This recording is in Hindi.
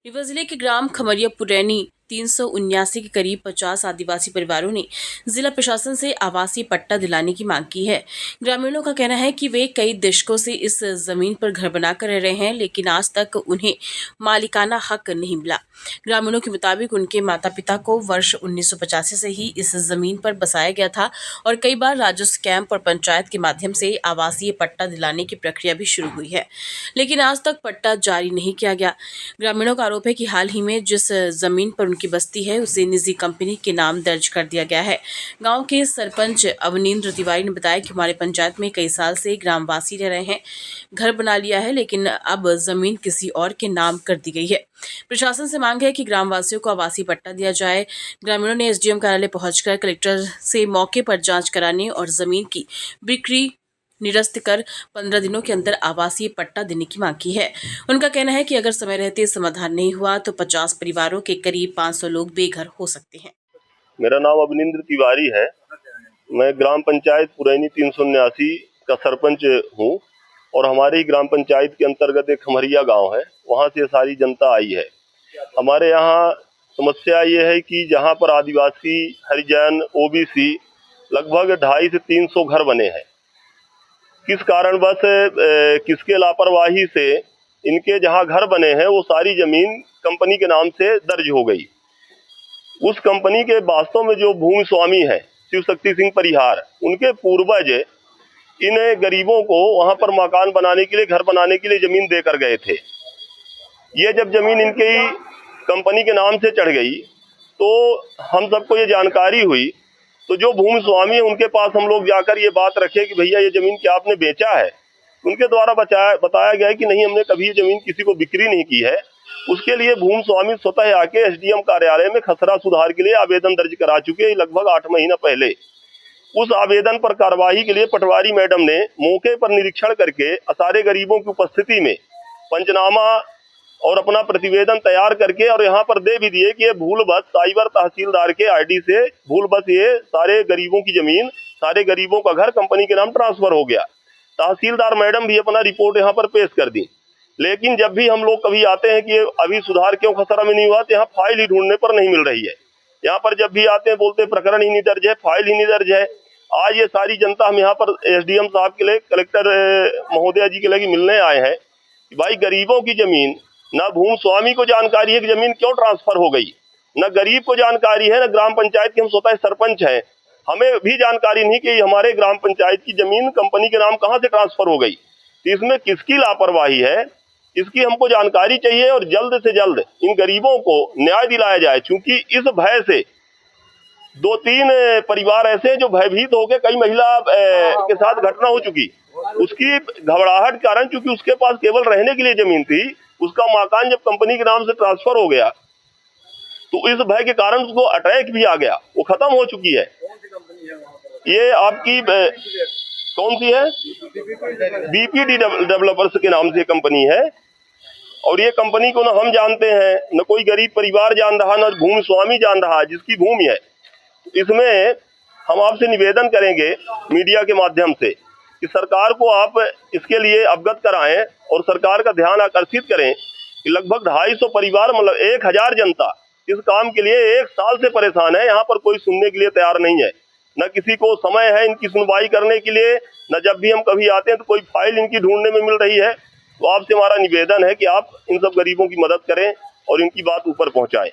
रीवा जिले के ग्राम खमरिया पुरैनी 379 के करीब 50 आदिवासी परिवारों ने जिला प्रशासन से आवासीय पट्टा दिलाने की मांग की है। ग्रामीणों का कहना है कि वे कई दशकों से इस जमीन पर घर बनाकर रह रहे हैं, लेकिन आज तक उन्हें मालिकाना हक नहीं मिला। ग्रामीणों के मुताबिक उनके माता पिता को वर्ष 1985 से ही इस जमीन पर बसाया गया था और कई बार राजस्व कैंप और पंचायत के माध्यम से आवासीय पट्टा दिलाने की प्रक्रिया भी शुरू हुई है, लेकिन आज तक पट्टा जारी नहीं किया गया। ग्रामीणों का आरोप है कि हाल ही में जिस जमीन पर उनकी बस्ती है उसे निजी कंपनी के नाम दर्ज कर दिया गया है। गांव के सरपंच अवनींद्र तिवारी ने बताया कि हमारे पंचायत में कई साल से ग्रामवासी रह रहे हैं, घर बना लिया है, लेकिन अब जमीन किसी और के नाम कर दी गई है। प्रशासन से मांग है कि ग्रामवासियों को आवासीय पट्टा दिया जाए। ग्रामीणों ने एसडीएम कार्यालय पहुंचकर कलेक्टर से मौके पर जांच कराने और जमीन की बिक्री निरस्त कर 15 दिनों के अंदर आवासीय पट्टा देने की मांग की है। उनका कहना है कि अगर समय रहते समाधान नहीं हुआ तो 50 परिवारों के करीब 500 लोग बेघर हो सकते हैं। मेरा नाम अवनींद्र तिवारी है। मैं ग्राम पंचायत पुरैनी 379 का सरपंच हूँ और हमारी ग्राम पंचायत के अंतर्गत एक खमरिया गांव है, वहाँ से सारी जनता आई है। हमारे यहाँ समस्या ये है कि जहाँ पर आदिवासी, हरिजन, ओबीसी लगभग 250 से 300 घर बने हैं। किस कारणवश किसके लापरवाही से इनके जहाँ घर बने हैं वो सारी जमीन कंपनी के नाम से दर्ज हो गई। उस कंपनी के वास्तव में जो भूमि स्वामी है शिव शक्ति सिंह परिहार, उनके पूर्वज इन गरीबों को वहां पर मकान बनाने के लिए, घर बनाने के लिए जमीन देकर गए थे। ये जब जमीन इनकी कंपनी के नाम से चढ़ गई तो हम सबको ये जानकारी हुई, तो जो भूमि स्वामी है उनके पास हम लोग जाकर ये बात रखे कि भैया ये जमीन क्या आपने बेचा है। उनके द्वारा बताया गया कि नहीं, हमने कभी ये जमीन किसी को बिक्री नहीं की है। उसके लिए भूमि स्वामी स्वतः आके एसडीएम कार्यालय में खसरा सुधार के लिए आवेदन दर्ज करा चुके हैं लगभग 8 महीना पहले। उस आवेदन पर कार्रवाई के लिए पटवारी मैडम ने मौके पर निरीक्षण करके सारे गरीबों की उपस्थिति में पंचनामा और अपना प्रतिवेदन तैयार करके और यहाँ पर दे भी दिए कि ये भूलवश साइबर तहसीलदार के आईडी से भूलवश ये सारे गरीबों की जमीन, सारे गरीबों का घर कंपनी के नाम ट्रांसफर हो गया। तहसीलदार मैडम भी अपना रिपोर्ट यहाँ पर पेश कर दी, लेकिन जब भी हम लोग कभी आते हैं कि अभी सुधार क्यों खसरा में नहीं हुआ, तो यहाँ फाइल ही ढूंढने पर नहीं मिल रही है। यहाँ पर जब भी आते हैं बोलते प्रकरण ही नहीं दर्ज है, फाइल ही नहीं दर्ज है। आज ये सारी जनता हम यहाँ पर एसडीएम साहब के लिए, कलेक्टर महोदया जी के लिए मिलने आए हैं कि भाई गरीबों की जमीन, न भूमि स्वामी को जानकारी है कि जमीन क्यों ट्रांसफर हो गई, न गरीब को जानकारी है, न ग्राम पंचायत के हम स्वतः सरपंच हैं, हमें भी जानकारी नहीं कि हमारे ग्राम पंचायत की जमीन कंपनी के नाम कहां से ट्रांसफर हो गई। इसमें किसकी लापरवाही है, इसकी हमको जानकारी चाहिए और जल्द से जल्द इन गरीबों को न्याय दिलाया जाए। क्योंकि इस भय से 2-3 परिवार ऐसे जो भयभीत हो गए, कई महिला के साथ घटना हो चुकी, उसकी घबराहट के कारण, चूंकि उसके पास केवल रहने के लिए जमीन थी, उसका मकान जब कंपनी के नाम से ट्रांसफर हो गया तो इस भय के कारण उसको अटैक भी आ गया, वो खत्म हो चुकी है। ये आपकी कौन सी है, बीपीडी डेवलपर्स के नाम से कंपनी है और ये कंपनी को न हम जानते हैं, न कोई गरीब परिवार जान रहा, न भूमि स्वामी जान रहा जिसकी भूमि है। इसमें हम आपसे निवेदन करेंगे मीडिया के माध्यम से कि सरकार को आप इसके लिए अवगत कराएं और सरकार का ध्यान आकर्षित करें कि लगभग 250 परिवार, मतलब 1000 जनता इस काम के लिए 1 साल से परेशान है। यहाँ पर कोई सुनने के लिए तैयार नहीं है, न किसी को समय है इनकी सुनवाई करने के लिए, न जब भी हम कभी आते हैं तो कोई फाइल इनकी ढूंढने में मिल रही है। तो आपसे हमारा निवेदन है कि आप इन सब गरीबों की मदद करें और इनकी बात ऊपर पहुंचाएं।